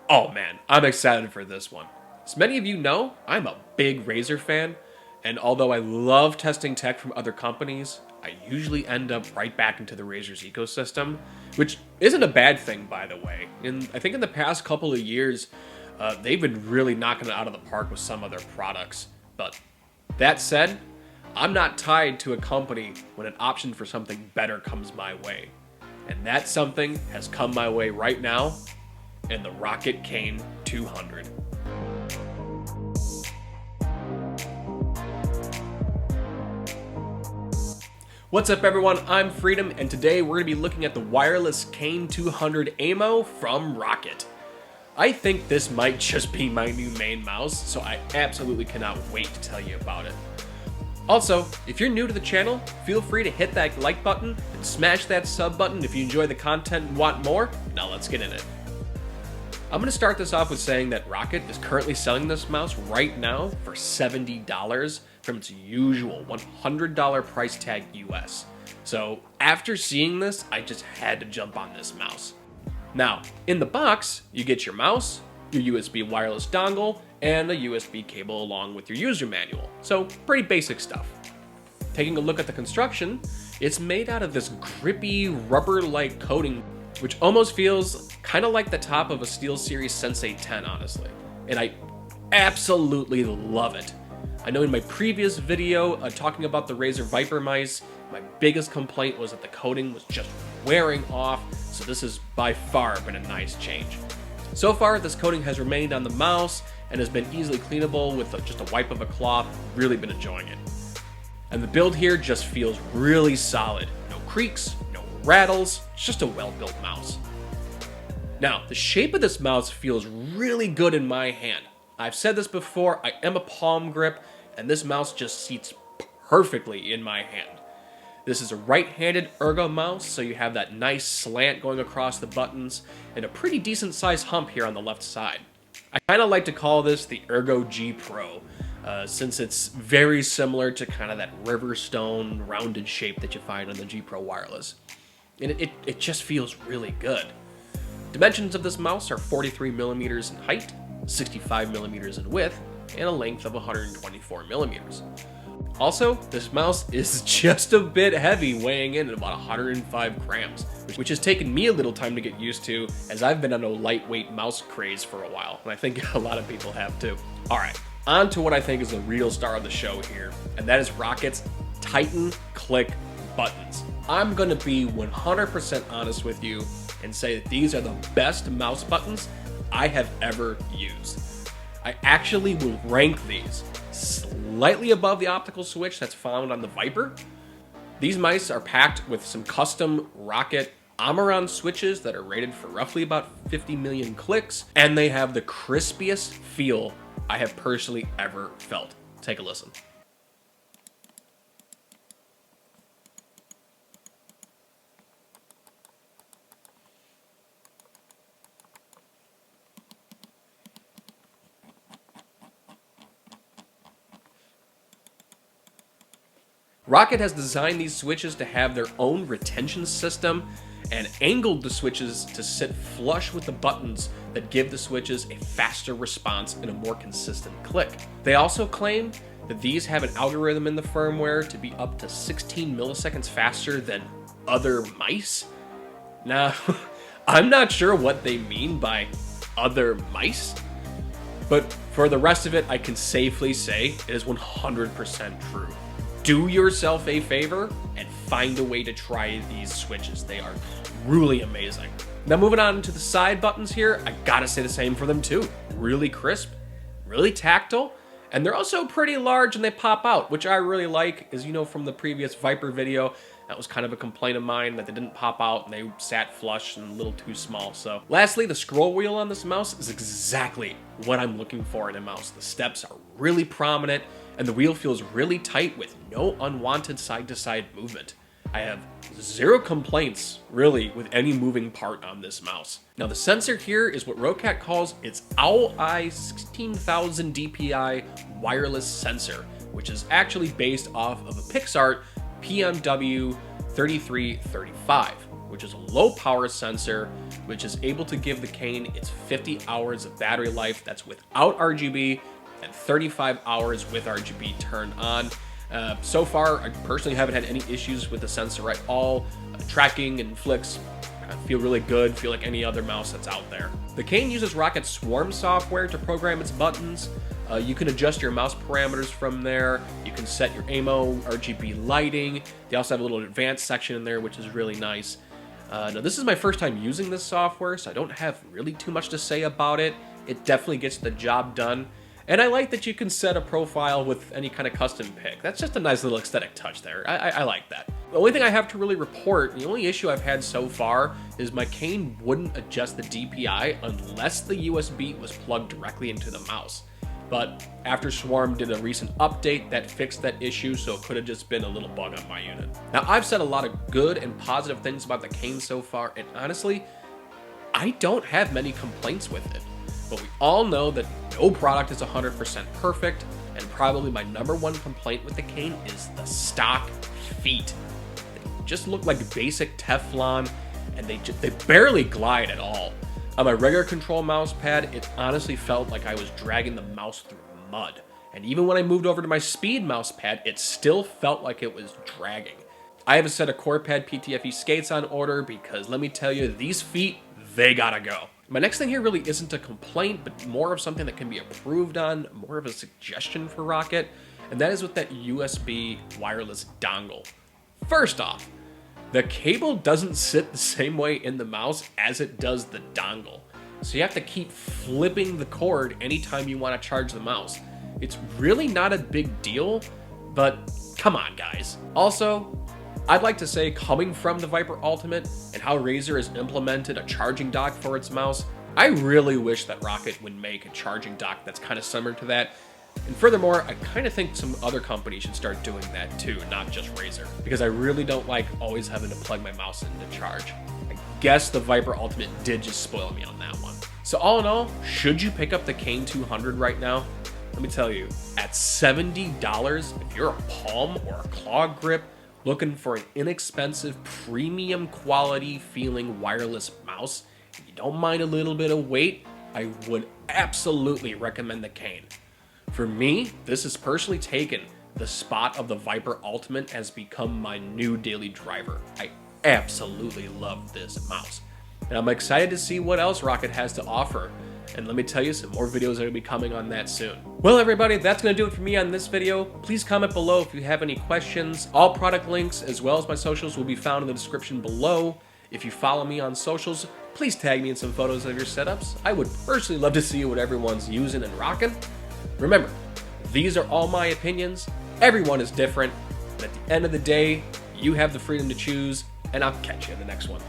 Oh man, I'm excited for this one. As many of you know, I'm a big Razer fan, and although I love testing tech from other companies, I usually end up right back into the Razer's ecosystem, which isn't a bad thing, by the way. And I think in the past couple of years, they've been really knocking it out of the park with some of their products. But that said, I'm not tied to a company when an option for something better comes my way. And that something has come my way right now in the Roccat Kain 200. What's up everyone, I'm Freedom, and today we're going to be looking at the wireless Kain 200 Aimo from Roccat. I think this might just be my new main mouse, so I absolutely cannot wait to tell you about it. Also, if you're new to the channel, feel free to hit that like button and smash that sub button if you enjoy the content and want more. Now let's get in it. I'm going to start this off with saying that Roccat is currently selling this mouse right now for $70 from its usual $100 price tag US. So after seeing this, I just had to jump on this mouse. Now, in the box, you get your mouse, your USB wireless dongle, and a USB cable along with your user manual. So pretty basic stuff. Taking a look at the construction, it's made out of this grippy rubber-like coating, which almost feels kind of like the top of a SteelSeries Sensei 10, honestly. And I absolutely love it. I know in my previous video talking about the Razer Viper mice, my biggest complaint was that the coating was just wearing off, so this has by far been a nice change. So far, this coating has remained on the mouse and has been easily cleanable with just a wipe of a cloth. Really been enjoying it. And the build here just feels really solid. No creaks, no rattles, it's just a well-built mouse. Now, the shape of this mouse feels really good in my hand. I've said this before, I am a palm grip, and this mouse just seats perfectly in my hand. This is a right-handed ergo mouse, so you have that nice slant going across the buttons, and a pretty decent sized hump here on the left side. I kind of like to call this the Ergo G Pro, since it's very similar to kind of that Riverstone rounded shape that you find on the G Pro wireless. And it just feels really good. Dimensions of this mouse are 43mm in height, 65mm in width, and a length of 124mm. Also, this mouse is just a bit heavy, weighing in at about 105 grams, which has taken me a little time to get used to, as I've been on a lightweight mouse craze for a while, and I think a lot of people have too. Alright, on to what I think is the real star of the show here, and that is Rockat's Titan Click buttons. I'm going to be 100% honest with you and say that these are the best mouse buttons I have ever used. I actually will rank these slightly above the optical switch that's found on the Viper. These mice are packed with some custom Roccat Aimo switches that are rated for roughly about 50 million clicks, and they have the crispiest feel I have personally ever felt. Take a listen. Roccat has designed these switches to have their own retention system and angled the switches to sit flush with the buttons that give the switches a faster response and a more consistent click. They also claim that these have an algorithm in the firmware to be up to 16 milliseconds faster than other mice. Now, I'm not sure what they mean by other mice, but for the rest of it, I can safely say it is 100% true. Do yourself a favor and find a way to try these switches. They are really amazing. Now moving on to the side buttons here, I gotta say the same for them too. Really crisp, really tactile, and they're also pretty large and they pop out, which I really like. As you know from the previous Viper video, that was kind of a complaint of mine that they didn't pop out and they sat flush and a little too small. So lastly, the scroll wheel on this mouse is exactly what I'm looking for in a mouse. The steps are really prominent and the wheel feels really tight with no unwanted side-to-side movement. I have zero complaints, really, with any moving part on this mouse. Now the sensor here is what Roccat calls its Owl-Eye 16,000 DPI wireless sensor, which is actually based off of a PixArt PMW 3335, which is a low power sensor, which is able to give the Kain its 50 hours of battery life. That's without RGB, and 35 hours with RGB turned on. So far, I personally haven't had any issues with the sensor at all. Tracking and flicks feel really good, feel like any other mouse that's out there. The Kain uses Roccat Swarm software to program its buttons. You can adjust your mouse parameters from there. You can set your Aimo, RGB lighting. They also have a little advanced section in there, which is really nice. Now, this is my first time using this software, so I don't have really too much to say about it. It definitely gets the job done. And I like that you can set a profile with any kind of custom pick. That's just a nice little aesthetic touch there. I like that. The only thing I have to really report, the only issue I've had so far, is my Kain wouldn't adjust the DPI unless the USB was plugged directly into the mouse. But after Swarm did a recent update, that fixed that issue, so it could have just been a little bug on my unit. Now, I've said a lot of good and positive things about the Kain so far, and honestly, I don't have many complaints with it. But we all know that no product is 100% perfect, and probably my #1 complaint with the Kain is the stock feet. They just look like basic Teflon, and they barely glide at all. On my regular control mouse pad, it honestly felt like I was dragging the mouse through mud. And even when I moved over to my speed mouse pad, it still felt like it was dragging. I have a set of CorePad PTFE skates on order because let me tell you, these feet, they gotta go. My next thing here really isn't a complaint, but more of something that can be improved on, more of a suggestion for Roccat, and that is with that USB wireless dongle. First off, the cable doesn't sit the same way in the mouse as it does the dongle. So you have to keep flipping the cord anytime you want to charge the mouse. It's really not a big deal, but come on, guys. Also, I'd like to say, coming from the Viper Ultimate and how Razer has implemented a charging dock for its mouse, I really wish that Roccat would make a charging dock that's kind of similar to that. And furthermore, I kind of think some other companies should start doing that too, not just Razer, because I really don't like always having to plug my mouse in to charge. I guess the Viper Ultimate did just spoil me on that one. So all in all, should you pick up the Kain 200 right now? Let me tell you, at $70, if you're a palm or a claw grip, looking for an inexpensive, premium quality feeling wireless mouse, and you don't mind a little bit of weight, I would absolutely recommend the Kain. For me, this has personally taken the spot of the Viper Ultimate, has become my new daily driver. I absolutely love this mouse. And I'm excited to see what else Roccat has to offer. And let me tell you, some more videos are going to be coming on that soon. Well, everybody, that's going to do it for me on this video. Please comment below if you have any questions. All product links, as well as my socials, will be found in the description below. If you follow me on socials, please tag me in some photos of your setups. I would personally love to see what everyone's using and rocking. Remember, these are all my opinions. Everyone is different. But at the end of the day, you have the freedom to choose, and I'll catch you in the next one.